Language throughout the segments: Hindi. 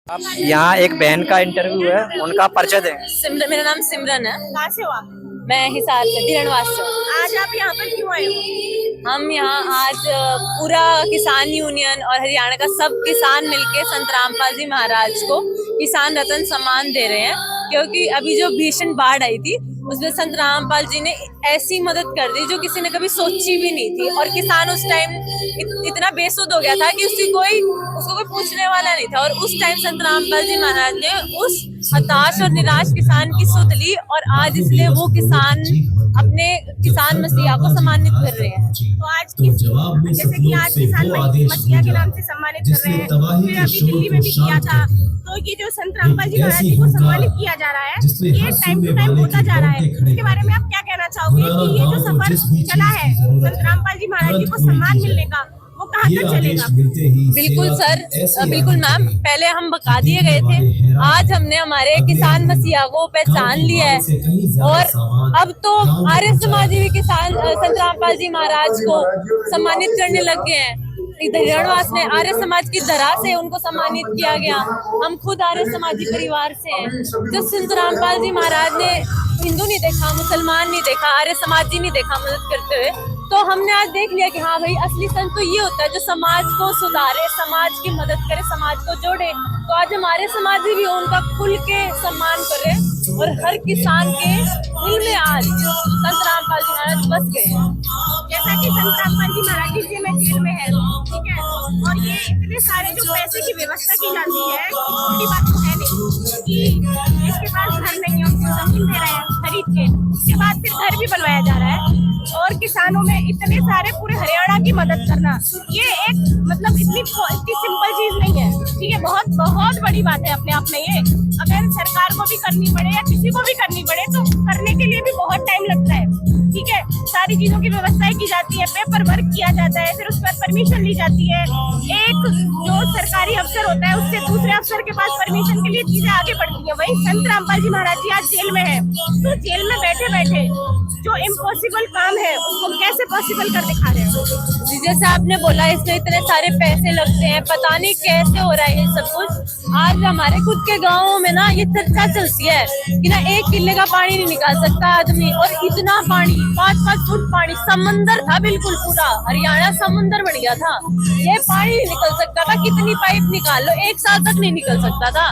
आप यहाँ एक बहन का इंटरव्यू है, उनका परिचय दें। मेरा नाम सिमरन है। कहाँ से हो आप? मैं हिसार से, धीरणवास से। आज आप यहाँ पर क्यों आए हो? हम यहाँ आज पूरा किसान यूनियन और हरियाणा का सब किसान मिलके संत रामपाल जी महाराज को किसान रत्न सम्मान दे रहे हैं, क्योंकि अभी जो भीषण बाढ़ आई थी उसमें संत रामपाल जी ने ऐसी मदद कर दी जो किसी ने कभी सोची भी नहीं थी। और किसान उस टाइम इतना बेसुध हो गया था कि उसको कोई पूछने वाला नहीं था। और उस टाइम संत रामपाल जी महाराज ने उस हताश और निराश किसान की सुध ली और आज इसलिए वो किसान अपने किसान मसीहा को सम्मानित कर रहे हैं। तो आज जैसे कि आज किसान मसीहा के नाम से सम्मानित कर रहे हैं, फिर अभी दिल्ली में भी किया था। तो ये जो संत रामपाल जी महाराज जी को सम्मानित किया जा रहा है, ये टाइम टू टाइम होता जा रहा है। इसके बारे में आप क्या कहना चाहोगे कि ये जो सफर चला है संत रामपाल जी महाराज जी को सम्मान मिलने का, वो कहाँ तक चलेगा? बिल्कुल सर, बिल्कुल मैम। पहले हम बता दिए गए थे, आज हमने हमारे किसान मसीहा को पहचान लिया है और अब तो आर्य समाजी भी किसान संत रामपाल जी महाराज को सम्मानित करने लग गए हैं। धीरणवास में आर्य समाज की धरा से उनको सम्मानित किया गया। हम खुद आर्य समाजी परिवार से हैं। जो संत रामपाल जी महाराज ने हिंदू नहीं देखा, मुसलमान नहीं देखा, आर्य समाजी नहीं देखा मदद करते हुए, तो हमने आज देख लिया कि हाँ भाई, असली संत तो ये होता है जो समाज को सुधारे, समाज की मदद करे, समाज को जोड़े। तो आज हमारे समाजी भी उनका खुल के सम्मान करे और हर किसान के दिल में आज संत रामपाल जी महाराज बस गए हैं। जैसा कि संत रामपाल जी महाराज जी जेल में है, ठीक है, और ये इतने सारे जो पैसे की व्यवस्था की जाती है, छोटी बात तो है नहीं कि इसके पास घर नहीं है, उसको जमीन दे रहे हैं खरीद के, उसके बाद फिर घर भी बनवाया जा रहा है। और किसानों में इतने सारे पूरे हरियाणा की मदद करना, ये एक मतलब इतनी सिंपल चीज नहीं है, ठीक है, बहुत बहुत बड़ी बात है अपने आप में। ये अगर सरकार को भी करनी पड़े या किसी को भी करनी पड़े तो करने के लिए भी बहुत टाइम लगता है, ठीक है। सारी चीजों की व्यवस्थाएं की जाती है, पेपर वर्क किया जाता है, फिर उस पर परमिशन ली जाती है। एक जो सरकारी अफसर होता है उससे दूसरे अफसर के पास परमिशन के लिए चीजें आगे बढ़ती है। वही संत रामपाल जी महाराज जी आज जेल में है, तो जेल में बैठे बैठे जो इम्पॉसिबल काम है उसको कैसे पॉसिबल कर दिखा रहे हो? जैसे आपने बोला इसमें इतने सारे पैसे लगते हैं, पता नहीं कैसे हो रहा है ये सब कुछ। आज हमारे खुद के गाँव में ना ये चर्चा चलती है कि ना 1 किले का पानी नहीं निकाल सकता आदमी, और इतना पानी 5-5 फुट पानी, समंदर था बिल्कुल, पूरा हरियाणा समुंदर बन गया था। ये पानी नहीं निकल सकता था, कितनी पाइप निकाल लो, 1 साल तक नहीं निकल सकता था।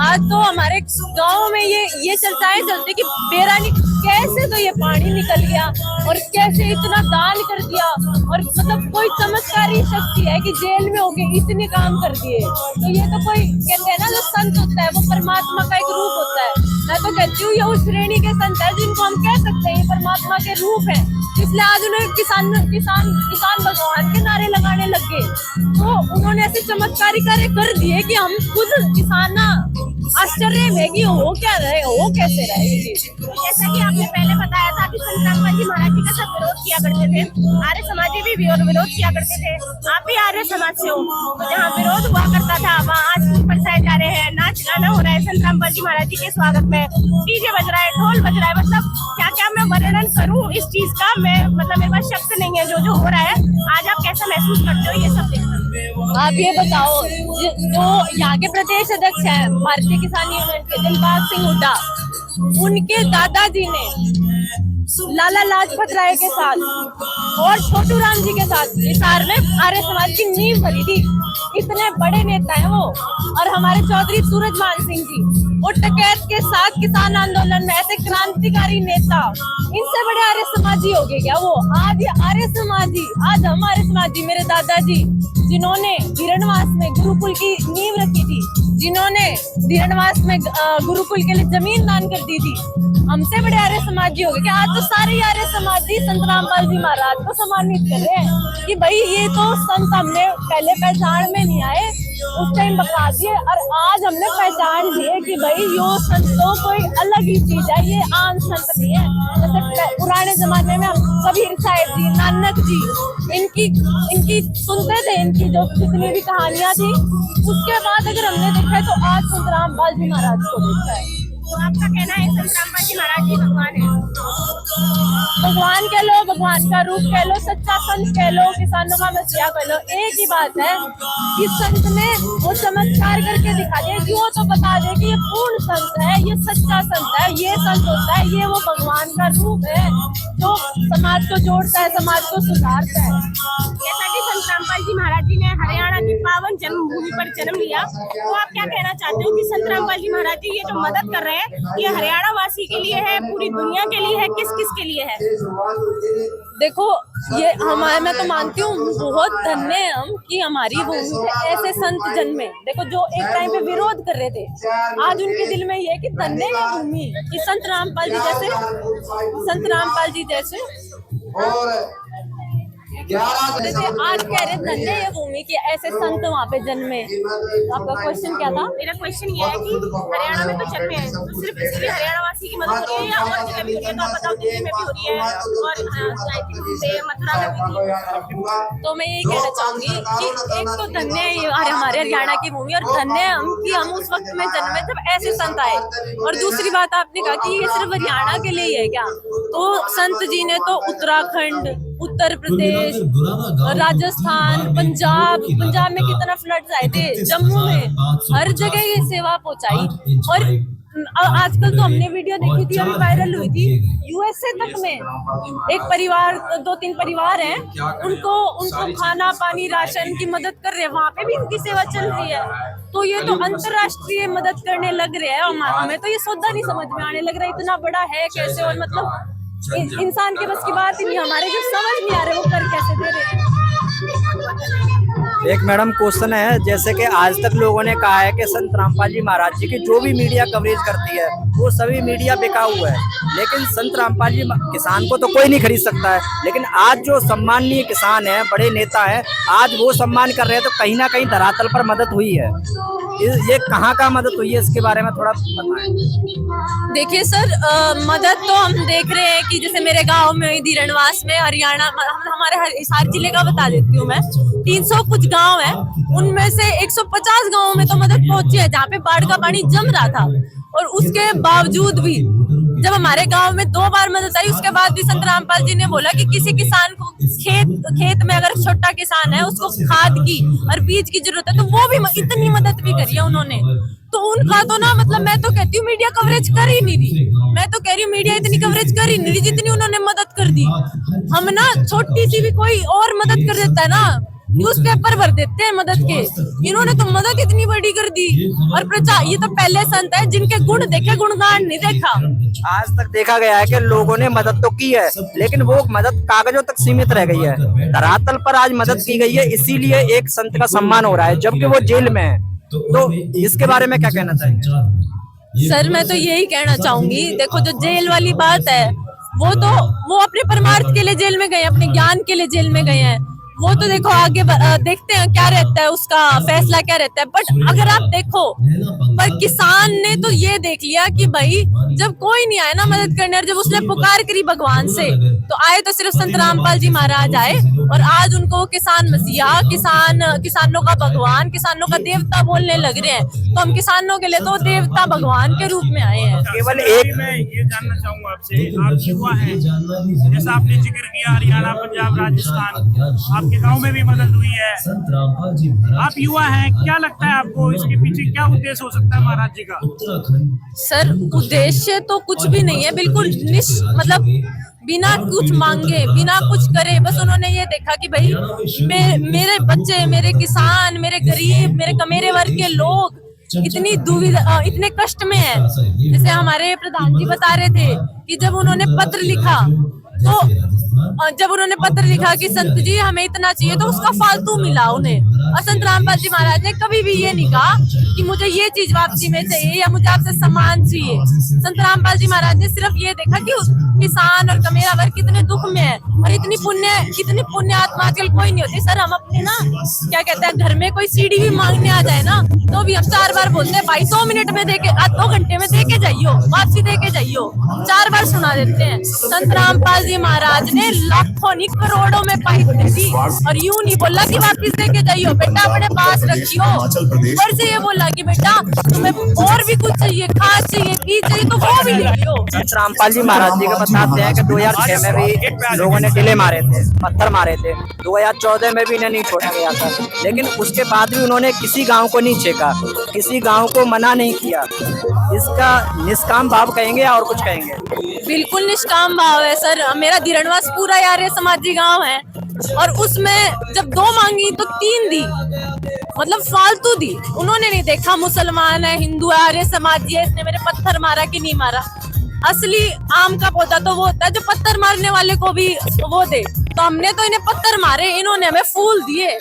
आज तो हमारे गाँव में ये चर्चाएं चलती कि बेरा कैसे तो ये पानी निकल गया और कैसे इतना दान कर दिया, और मतलब कोई चमत्कारी शक्ति है कि जेल में होके इतने काम कर दिए। तो ये तो कोई कहते हैं ना, जो संत होता है वो परमात्मा का एक रूप होता है। मैं तो कहती हूँ ये उस श्रेणी के संत है जिनको हम कह सकते हैं ये परमात्मा के रूप है। इसलिए आज उन्हें किसान भगवान के नारे लगाने लग गए। तो उन्होंने ऐसे चमत्कारी कार्य कर दिए कि हम खुद किसान ना आश्चर्य में कि हो क्या रहे, हो कैसे रहे। जैसा कि आपने पहले बताया था कि संत रामपाल जी महाराज जी का सब विरोध किया करते थे, आर्य समाजी भी विरोध किया करते थे। आप भी आर्य समाज से हो, तो जहाँ विरोध हुआ करता था वहाँ आज फूल बरसाए जा रहे हैं, नाच गाना हो रहा है संत रामपाल जी महाराज जी के स्वागत में, डीजे बज रहा है, ढोल बज रहा है। मतलब क्या क्या मैं वर्णन करूँ इस चीज का, मैं मतलब मेरे पास शब्द नहीं है जो हो रहा है। आज आप कैसा महसूस करते हो ये सब देखकर? आप ये बताओ, जो यहाँ के प्रदेश अध्यक्ष हैं भारतीय किसान यूनियन के, दिलबाग सिंह हुड्डा, उनके दादाजी ने लाला लाजपत राय के साथ और छोटू राम जी के साथ हिसार में आर्य समाज की नींव भरी थी। इतने बड़े नेता हैं वो। और हमारे चौधरी सूरजमान सिंह जी, वो डकैत के साथ किसान आंदोलन में ऐसे क्रांतिकारी नेता, इनसे बड़े आर्य समाजी हो गए क्या वो? आज ये आर्य समाजी, आज हम आर्य समाजी, मेरे दादाजी जिन्होंने धीरणवास में गुरुकुल की नींव रखी थी, जिन्होंने धीरणवास में गुरुकुल के लिए जमीन दान कर दी थी, हमसे बड़े आर्य समाजी हो गए क्या? आज तो सारे आर्य समाजी संत रामपाल जी महाराज को सम्मानित कर रहे हैं कि भाई ये तो संत हमने पहले पहचान में नहीं आए, उस टाइम बता दिए, और आज हमने पहचान लिए कि भाई यो संत तो कोई अलग ही चीज है, ये आम संत नहीं है। जैसे पुराने जमाने में हम कबीर साहिब जी, नानक जी, इनकी सुनते थे, इनकी जो जितनी भी कहानियां थी, उसके बाद अगर हमने देखा है तो आज संत रामपाल जी महाराज को देखा है। तो आपका कहना है संत रामपाल जी महाराज जी भगवान है? भगवान कह लो, भगवान का रूप कह लो, सच्चा संत कह लो, किसानों का मसीहा कह लो, एक ही बात है कि संत ने वो चमत्कार करके दिखा दिया, जो तो बता दे कि ये पूर्ण संत है, ये सच्चा संत है, ये संत होता है, ये वो भगवान का रूप है जो समाज को जोड़ता है, समाज को सुधारता है। जैसा कि संत रामपाल जी महाराज जी ने हरियाणा की पावन जन्मभूमि पर जन्म लिया, तो आप क्या कहना चाहते हो कि संत रामपाल जी महाराज जी ये जो मदद कर रहे हैं, ये हरियाणा वासी के लिए है, पूरी दुनिया के लिए है, किस किस के लिए है? देखो ये हमारे, मैं तो मानती हूँ बहुत धन्य है हम कि हमारी भूमि पे ऐसे संत जन्मे। देखो जो एक टाइम पे विरोध कर रहे थे, आज उनके दिल में ये है कि धन्य है भूमि कि संत रामपाल जी जैसे जैसे आज कह रहे धन्य है भूमि कि ऐसे संत वहाँ पे जन्मे। आपका क्वेश्चन क्या था? मेरा क्वेश्चन ये है कि हरियाणा में तो जन्मे हैं, तो सिर्फ इसलिए हरियाणा वासी की मदद हो रही है या और जगह भी हो रही है? तो आप बताओ, दिल्ली में भी हो रही है और मथुरा में भी है। तो मैं यही कहना चाहूंगी कि एक तो धन्य है हमारे हरियाणा की भूमि, और धन्य है हम कि हम उस वक्त में जन्मे जब ऐसे संत आए। और दूसरी बात आपने कहा कि ये सिर्फ हरियाणा के लिए ही है क्या, तो संत जी ने तो उत्तराखंड, उत्तर प्रदेश, राजस्थान, पंजाब में कितना फ्लड्स आए थे, जम्मू में, हर जगह ये सेवा पहुंचाई। और आजकल तो हमने वीडियो देखी थी, अभी वायरल हुई थी, यूएसए तक में एक परिवार, 2-3 परिवार हैं, उनको खाना पानी राशन की मदद कर रहे हैं, वहाँ पे भी इनकी सेवा चल रही है। तो ये तो अंतरराष्ट्रीय मदद करने लग रहे हैं। हमें तो ये सौदा नहीं समझ में आने लग रहा है, इतना बड़ा है कैसे, और मतलब इंसान के बस की बात ही नहीं, हमारे जो समझ नहीं आ रहे वो कर कैसे दे रहे हैं। एक मैडम क्वेश्चन है, जैसे कि आज तक लोगों ने कहा है कि संत रामपाल जी महाराज जी की जो भी मीडिया कवरेज करती है वो सभी मीडिया बिकाऊ है, लेकिन संत रामपाल जी किसान को तो कोई नहीं खरीद सकता है। लेकिन आज जो सम्माननीय किसान है, बड़े नेता है, आज वो सम्मान कर रहे हैं, तो कहीं ना कहीं धरातल पर मदद हुई है। ये कहाँ का मदद हुई है, इसके बारे में थोड़ा बताएं। देखिए सर, मदद तो हम देख रहे हैं कि जैसे मेरे गांव में धीरणवास में, हरियाणा, हमारे हिसार जिले का बता देती हूँ मैं, 300 कुछ गांव है, उनमें से 150 गांवों में तो मदद पहुंची है जहाँ पे बाढ़ का पानी जम रहा था। और उसके बावजूद भी जब हमारे गांव में 2 बार मदद आई, उसके बाद भी संत रामपाल जी ने बोला कि किसी किसान को खेत में अगर छोटा किसान है, उसको खाद की और बीज की जरूरत है, तो वो भी इतनी मदद भी करी है उन्होंने। तो उनका तो ना, मतलब मैं तो कहती हूँ मीडिया कवरेज कर ही नहीं रही, मैं तो कह रही हूँ मीडिया इतनी कवरेज कर ही नहीं रही जितनी उन्होंने मदद कर दी। हम ना छोटी सी भी कोई और मदद कर देता है ना, न्यूज़पेपर भर देते हैं मदद के, इन्होंने तो मदद इतनी बड़ी कर दी। और प्रचार, ये तो पहले संत है जिनके गुण देखे, गुणगान नहीं देखा। आज तक देखा गया है कि लोगों ने मदद तो की है, लेकिन वो मदद कागजों तक सीमित रह गई है। धरातल पर आज मदद की गई है, इसीलिए एक संत का सम्मान हो रहा है, जबकि वो जेल में है। तो इसके बारे में क्या कहना चाहेंगे? सर मैं तो यही कहना चाहूंगी, देखो जो जेल वाली बात है, वो अपने परमार्थ के लिए जेल में गए, अपने ज्ञान के लिए जेल में गए हैं। वो तो देखो आगे देखते हैं क्या रहता है, उसका फैसला क्या रहता है। बट अगर आप देखो, पर किसान ने तो ये देख लिया कि भाई जब कोई नहीं आया ना मदद करने, और जब उसने पुकार करी भगवान से, तो आए तो सिर्फ संत रामपाल जी महाराज आए। और आज उनको किसान मसीहा, किसानों का भगवान, किसानों का देवता बोलने लग रहे हैं। तो हम किसानों के लिए तो देवता भगवान के रूप में आए हैं। केवल एक मैं ये जानना चाहूंगा आपसे, आप युवा हैं, जैसा आपने जिक्र किया हरियाणा, पंजाब, राजस्थान, आपके गांव में भी मदद हुई है, आप युवा हैं, क्या लगता है आपको इसके पीछे क्या उद्देश्य हो सकता है महाराज जी का? सर उद्देश्य तो कुछ भी नहीं है, बिल्कुल मतलब बिना कुछ मांगे, बिना कुछ करे, बस उन्होंने ये देखा कि भाई मेरे बच्चे, मेरे किसान, मेरे गरीब, मेरे कमेरे वर्ग के लोग इतनी दुविधा, इतने कष्ट में है। जैसे हमारे प्रधान जी बता रहे थे कि जब उन्होंने पत्र लिखा, तो जब उन्होंने पत्र लिखा कि संत जी हमें इतना चाहिए, तो उसका फालतू मिला उन्हें। और संत रामपाल जी महाराज ने कभी भी ये नहीं कहा कि मुझे ये चीज वापसी में चाहिए या मुझे आपसे सम्मान चाहिए। संत रामपाल जी महाराज ने सिर्फ ये देखा कि किसान और कमेरा वर्ग कितने दुख में है, और इतनी पुण्य आत्मा आजकल कोई नहीं होती। सर हम अपने ना क्या कहते हैं, घर में कोई सीढ़ी भी मांगने आ जाए ना, तो भी हम 4 बार बोलते हैं भाई 2 मिनट में देके, 2 घंटे में देके जाइयो, वापसी देके जाइयो, 4 बार सुना देते हैं। संत रामपाल जी महाराज ने लाखों नहीं करोड़ों में पाई थी, और यूं नहीं बोला कि वापस देके जाइयो, बेटा अपने पास रखियो, ऊपर से ये बोला कि बेटा तुम्हें और भी कुछ चाहिए, खास चाहिए, पी चाहिए तो वो भी ले लो। संत रामपाल जी महाराज जी का बताते हैं कि 2006 में भी लोगों ने टिले मारे थे, पत्थर मारे थे, 2014 में भी इन्हें नहीं छोड़ा गया था, लेकिन उसके बाद भी उन्होंने किसी गांव को नहीं छेका, किसी गांव को मना नहीं किया। इसका निष्काम भाव कहेंगे या और कुछ कहेंगे? बिल्कुल निष्काम भाव है सर। मेरा धीरणवास पूरा आर्य समाजी गांव है और उसमें जब 2 मांगी तो 3 दी, मतलब फालतू दी। उन्होंने नहीं देखा मुसलमान है, हिंदू है, आर्य समाजी है, इसने मेरे पत्थर मारा कि नहीं मारा। असली आम का पौधा तो वो होता है जो पत्थर मारने वाले को भी वो दे। तो हमने तो इन्हें पत्थर मारे, इन्होंने हमें फूल दिए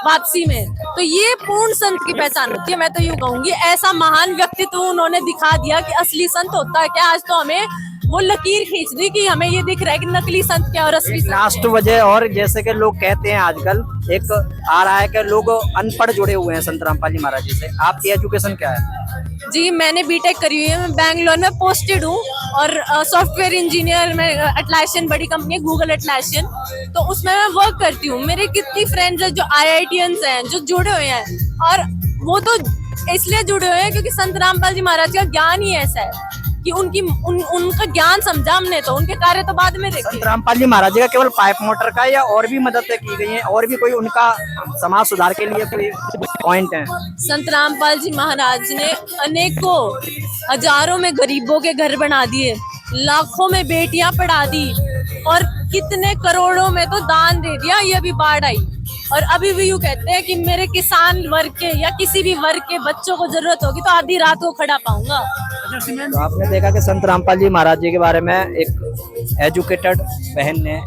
वापसी में। तो ये पूर्ण संत की पहचान होती है। मैं तो यूं कहूंगी ऐसा महान व्यक्तित्व उन्होंने दिखा दिया कि असली संत होता है क्या। आज तो हमें वो लकीर खींच दी कि हमें ये दिख रहा है कि नकली संत क्या और असली संत। लास्ट वजह और जैसे कि लोग कहते हैं आजकल एक आ रहा है कि लोग अनपढ़ जुड़े हुए हैं संत रामपाल जी महाराज जी से। आपकी एजुकेशन क्या है? जी मैंने बीटेक करी हुई है, मैं बैंगलोर में पोस्टेड हूँ और सॉफ्टवेयर इंजीनियर में एटलासियन बड़ी कंपनी है गूगल एटलासियन, तो उसमें मैं वर्क करती हूँ। मेरे कितनी फ्रेंड्स हैं जो IITians हैं जो जुड़े हुए हैं, और वो तो इसलिए जुड़े हुए हैं क्योंकि संत रामपाल जी महाराज का ज्ञान ही ऐसा है कि उनका ज्ञान समझा हमने, तो उनके कार्य तो बाद में देखे। संत रामपाल जी महाराज जी का केवल पाइप मोटर का या और भी मदद की गई है, और भी कोई उनका समाज सुधार के लिए कोई पॉइंट है? संत रामपाल जी महाराज ने अनेकों हजारों में गरीबों के घर बना दिए, लाखों में बेटियां पढ़ा दी और कितने करोड़ों में तो दान दे दिया। ये भी बाढ़ आई और अभी भी यूं कहते हैं कि मेरे किसान वर्ग के या किसी भी वर्ग के बच्चों को जरूरत होगी तो आधी रात को खड़ा पाऊंगा। तो आपने देखा कि संत रामपाल जी महाराज जी के बारे में एक एजुकेटेड बहन ने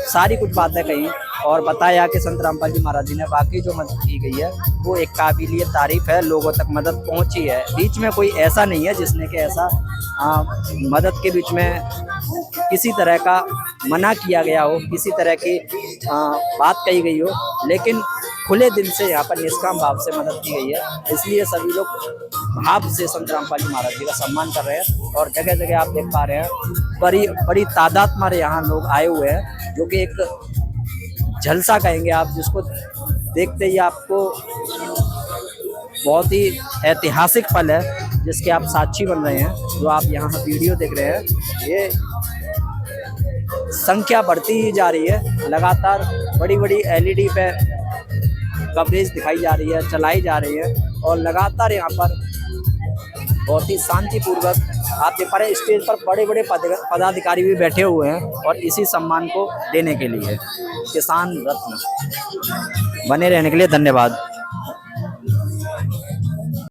सारी कुछ बातें कही और बताया कि संत रामपाल जी महाराज जी ने वाकई जो मदद की गई है वो एक काबिलियत तारीफ है, लोगों तक मदद पहुंची है। बीच में कोई ऐसा नहीं है जिसने कि ऐसा मदद के बीच में किसी तरह का मना किया गया हो, किसी तरह की बात कही गई हो, लेकिन खुले दिल से यहाँ पर निष्काम भाव से मदद की गई है। इसलिए सभी लोग भाव से संत रामपाल जी महाराज जी का सम्मान कर रहे हैं और जगह जगह आप देख पा रहे हैं बड़ी तादाद में यहाँ लोग आए हुए हैं, जो कि एक झलसा कहेंगे आप, जिसको देखते ही आपको बहुत ही ऐतिहासिक पल है जिसके आप साक्षी बन रहे हैं। जो आप यहाँ वीडियो देख रहे हैं, ये संख्या बढ़ती ही जा रही है, लगातार बड़ी बड़ी LED पे कवरेज दिखाई जा रही है, चलाई जा रही है और लगातार यहाँ पर बहुत ही शांतिपूर्वक आप देख पा रहे हैं स्टेज पर बड़े बड़े पदाधिकारी भी बैठे हुए हैं और इसी सम्मान को देने के लिए। किसान रत्न बने रहने के लिए धन्यवाद।